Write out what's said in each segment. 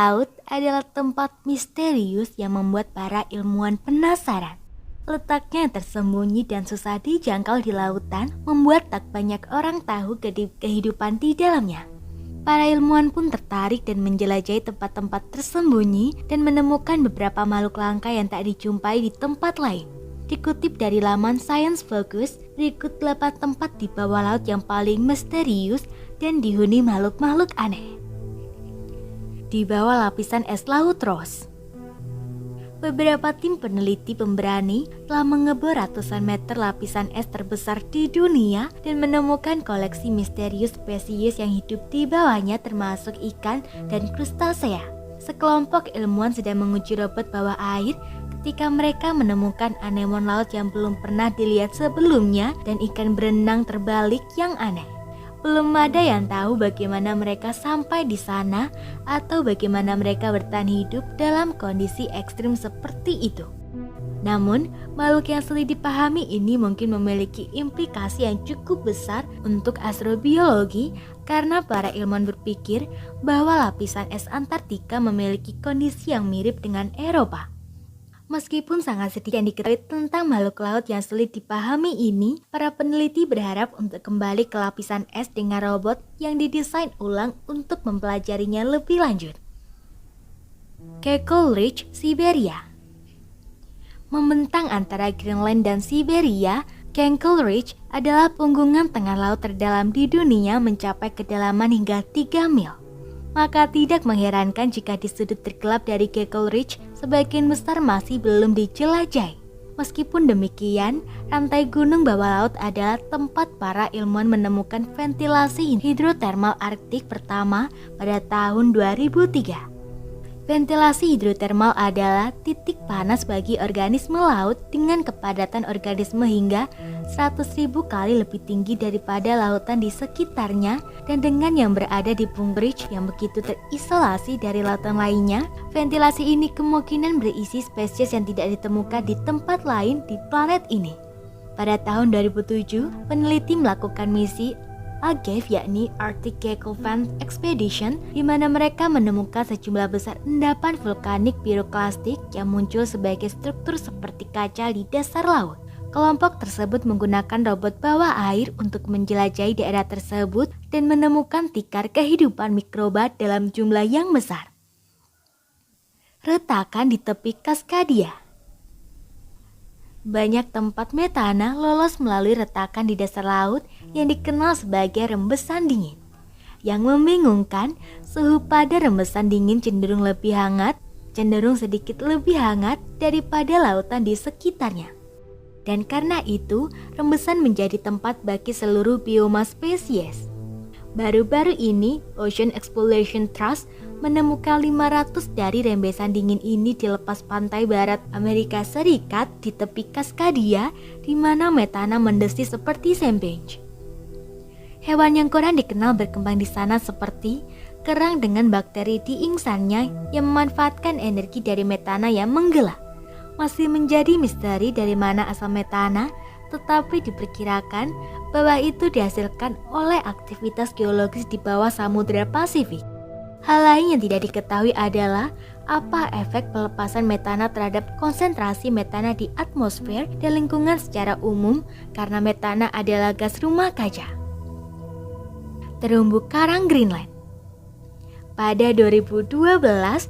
laut adalah tempat misterius yang membuat para ilmuwan penasaran. Letaknya yang tersembunyi dan susah dijangkau di lautan membuat tak banyak orang tahu kehidupan di dalamnya. Para ilmuwan pun tertarik dan menjelajahi tempat-tempat tersembunyi dan menemukan beberapa makhluk langka yang tak dijumpai di tempat lain. Dikutip dari laman Science Focus, berikut 8 tempat di bawah laut yang paling misterius dan dihuni makhluk-makhluk aneh. Di bawah lapisan es laut Ross. Beberapa tim peneliti pemberani telah mengebor ratusan meter lapisan es terbesar di dunia dan menemukan koleksi misterius spesies yang hidup di bawahnya termasuk ikan dan krustasea. Sekelompok ilmuwan sedang menguji robot bawah air ketika mereka menemukan anemon laut yang belum pernah dilihat sebelumnya dan ikan berenang terbalik yang aneh. Belum ada yang tahu bagaimana mereka sampai di sana atau bagaimana mereka bertahan hidup dalam kondisi ekstrim seperti itu. Namun, makhluk yang sulit dipahami ini mungkin memiliki implikasi yang cukup besar untuk astrobiologi karena para ilmuwan berpikir bahwa lapisan es Antartika memiliki kondisi yang mirip dengan Eropa. Meskipun sangat sedikit yang diketahui tentang makhluk laut yang sulit dipahami ini, para peneliti berharap untuk kembali ke lapisan es dengan robot yang didesain ulang untuk mempelajarinya lebih lanjut. Keckle Ridge, Siberia. Membentang antara Greenland dan Siberia, Keckle Ridge adalah punggungan tengah laut terdalam di dunia mencapai kedalaman hingga 3 mil. Maka tidak mengherankan jika di sudut tergelap dari Keckle Ridge sebagian besar masih belum dijelajahi. Meskipun demikian, rantai gunung bawah laut adalah tempat para ilmuwan menemukan ventilasi hidrotermal Arktik pertama pada tahun 2003. Ventilasi hidrotermal adalah titik panas bagi organisme laut dengan kepadatan organisme hingga 100.000 kali lebih tinggi daripada lautan di sekitarnya, dan dengan yang berada di puncak ridge yang begitu terisolasi dari lautan lainnya, ventilasi ini kemungkinan berisi spesies yang tidak ditemukan di tempat lain di planet ini. Pada tahun 2007, peneliti melakukan misi AGEV yakni Arctic Keckle Vent Expedition, di mana mereka menemukan sejumlah besar endapan vulkanik piroklastik yang muncul sebagai struktur seperti kaca di dasar laut. Kelompok tersebut menggunakan robot bawah air untuk menjelajahi daerah tersebut dan menemukan tikar kehidupan mikroba dalam jumlah yang besar. Retakan di tepi Cascadia. Banyak tempat metana lolos melalui retakan di dasar laut yang dikenal sebagai rembesan dingin. Yang membingungkan, suhu pada rembesan dingin cenderung sedikit lebih hangat daripada lautan di sekitarnya. Dan karena itu, rembesan menjadi tempat bagi seluruh bioma spesies. Baru-baru ini, Ocean Exploration Trust menemukan 500 dari rembesan dingin ini di lepas pantai barat Amerika Serikat di tepi Cascadia, di mana metana mendesis seperti sempage. Hewan yang kurang dikenal berkembang di sana seperti kerang dengan bakteri di ingsannya yang memanfaatkan energi dari metana yang menggelap. Masih menjadi misteri dari mana asal metana, tetapi diperkirakan bahwa itu dihasilkan oleh aktivitas geologis di bawah Samudra Pasifik. Hal lain yang tidak diketahui adalah apa efek pelepasan metana terhadap konsentrasi metana di atmosfer dan lingkungan secara umum, karena metana adalah gas rumah kaca. Terumbu karang Greenland. Pada 2012,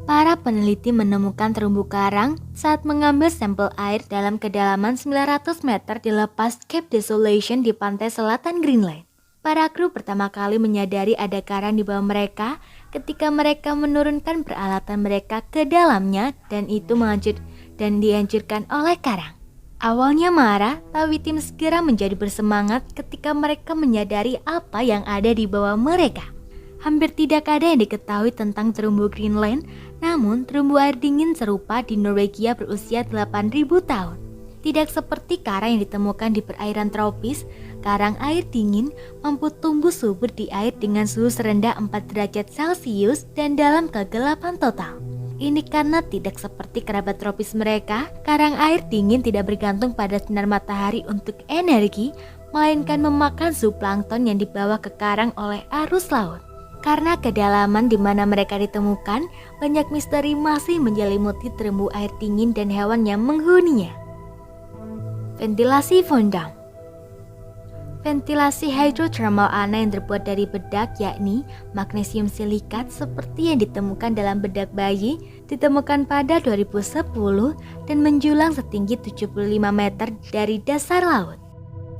para peneliti menemukan terumbu karang saat mengambil sampel air dalam kedalaman 900 meter di lepas Cape Desolation di pantai selatan Greenland. Para kru pertama kali menyadari ada karang di bawah mereka ketika mereka menurunkan peralatan mereka ke dalamnya, dan itu dihancurkan oleh karang. Awalnya marah, tapi tim segera menjadi bersemangat ketika mereka menyadari apa yang ada di bawah mereka. Hampir tidak ada yang diketahui tentang terumbu Greenland, namun terumbu air dingin serupa di Norwegia berusia 8.000 tahun. Tidak seperti karang yang ditemukan di perairan tropis, karang air dingin mampu tumbuh subur di air dengan suhu serendah 4 derajat Celcius dan dalam kegelapan total. Ini karena tidak seperti kerabat tropis mereka, karang air dingin tidak bergantung pada sinar matahari untuk energi, melainkan memakan zooplankton yang dibawa ke karang oleh arus laut. Karena kedalaman di mana mereka ditemukan, banyak misteri masih menyelimuti terumbu air dingin dan hewan yang menghuninya. Ventilasi Von Dam. Ventilasi hidrotermal aneh yang terbuat dari bedak, yakni magnesium silikat seperti yang ditemukan dalam bedak bayi, ditemukan pada 2010 dan menjulang setinggi 75 meter dari dasar laut.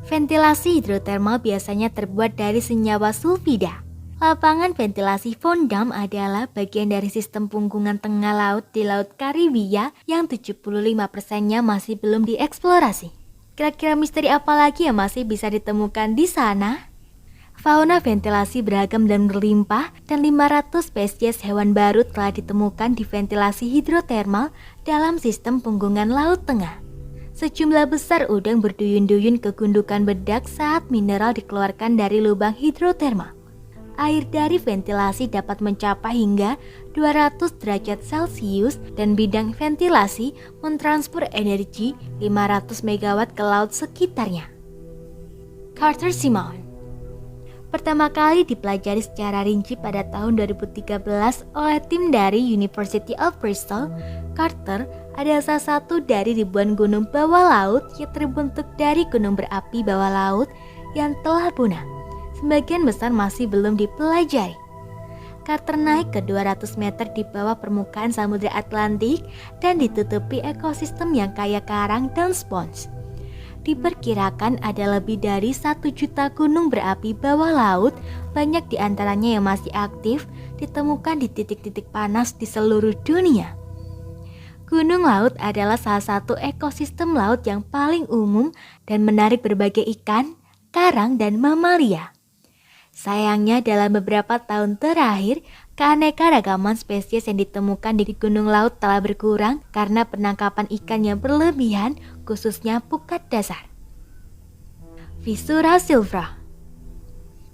Ventilasi hidrotermal biasanya terbuat dari senyawa sulfida. Lapangan ventilasi Von Dam adalah bagian dari sistem punggungan tengah laut di Laut Karibia yang 75%-nya masih belum dieksplorasi. Kira-kira misteri apa lagi yang masih bisa ditemukan di sana? Fauna ventilasi beragam dan berlimpah, dan 500 spesies hewan baru telah ditemukan di ventilasi hidrotermal dalam sistem punggungan Laut Tengah. Sejumlah besar udang berduyun-duyun ke gundukan bedak saat mineral dikeluarkan dari lubang hidrotermal. Air dari ventilasi dapat mencapai hingga 200 derajat Celcius dan bidang ventilasi mentransfer energi 500 MW ke laut sekitarnya. Carter Simon. Pertama kali dipelajari secara rinci pada tahun 2013 oleh tim dari University of Bristol. Carter adalah salah satu dari ribuan gunung bawah laut yang terbentuk dari gunung berapi bawah laut yang telah punah. Sebagian besar masih belum dipelajari. Carter naik ke 200 meter di bawah permukaan Samudra Atlantik dan ditutupi ekosistem yang kaya karang dan spons. Diperkirakan ada lebih dari 1 juta gunung berapi bawah laut, banyak di antaranya yang masih aktif, ditemukan di titik-titik panas di seluruh dunia. Gunung laut adalah salah satu ekosistem laut yang paling umum dan menarik berbagai ikan, karang, dan mamalia. Sayangnya dalam beberapa tahun terakhir, keanekaragaman spesies yang ditemukan di gunung laut telah berkurang karena penangkapan ikan yang berlebihan, khususnya pukat dasar. Visura Silvra.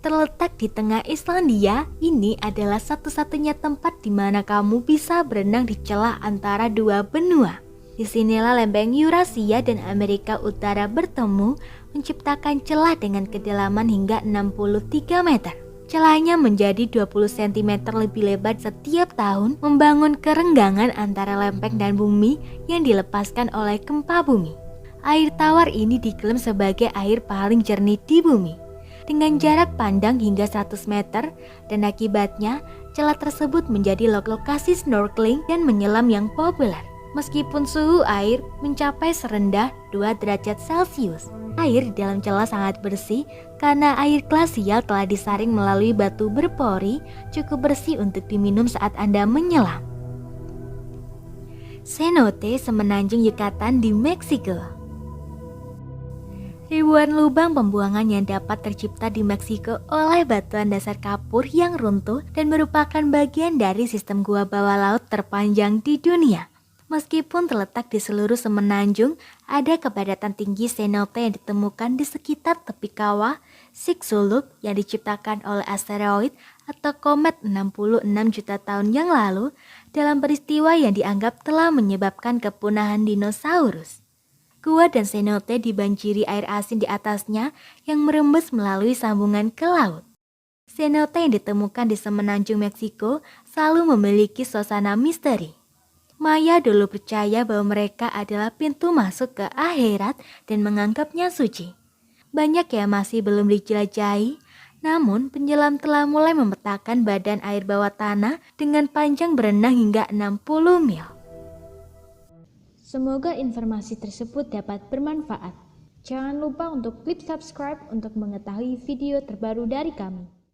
Terletak di tengah Islandia, ini adalah satu-satunya tempat di mana kamu bisa berenang di celah antara dua benua. Disinilah lempeng Eurasia dan Amerika Utara bertemu, menciptakan celah dengan kedalaman hingga 63 meter. Celahnya menjadi 20 cm lebih lebar setiap tahun, membangun kerenggangan antara lempeng dan bumi yang dilepaskan oleh gempa bumi. Air tawar ini diklaim sebagai air paling jernih di bumi, dengan jarak pandang hingga 100 meter, dan akibatnya celah tersebut menjadi lokasi snorkeling dan menyelam yang populer. Meskipun suhu air mencapai serendah 2 derajat Celcius, air di dalam celah sangat bersih karena air glasial telah disaring melalui batu berpori, cukup bersih untuk diminum saat Anda menyelam. Cenote Semenanjung Yucatan di Meksiko. Ribuan lubang pembuangan yang dapat tercipta di Meksiko oleh batuan dasar kapur yang runtuh dan merupakan bagian dari sistem gua bawah laut terpanjang di dunia. Meskipun terletak di seluruh semenanjung, ada kepadatan tinggi cenote yang ditemukan di sekitar tepi kawah Chicxulub yang diciptakan oleh asteroid atau komet 66 juta tahun yang lalu dalam peristiwa yang dianggap telah menyebabkan kepunahan dinosaurus. Gua dan cenote dibanjiri air asin di atasnya yang merembes melalui sambungan ke laut. Cenote yang ditemukan di semenanjung Meksiko selalu memiliki suasana misteri. Maya dulu percaya bahwa mereka adalah pintu masuk ke akhirat dan menganggapnya suci. Banyak yang masih belum dijelajahi, namun penyelam telah mulai memetakan badan air bawah tanah dengan panjang berenang hingga 60 mil. Semoga informasi tersebut dapat bermanfaat. Jangan lupa untuk klik subscribe untuk mengetahui video terbaru dari kami.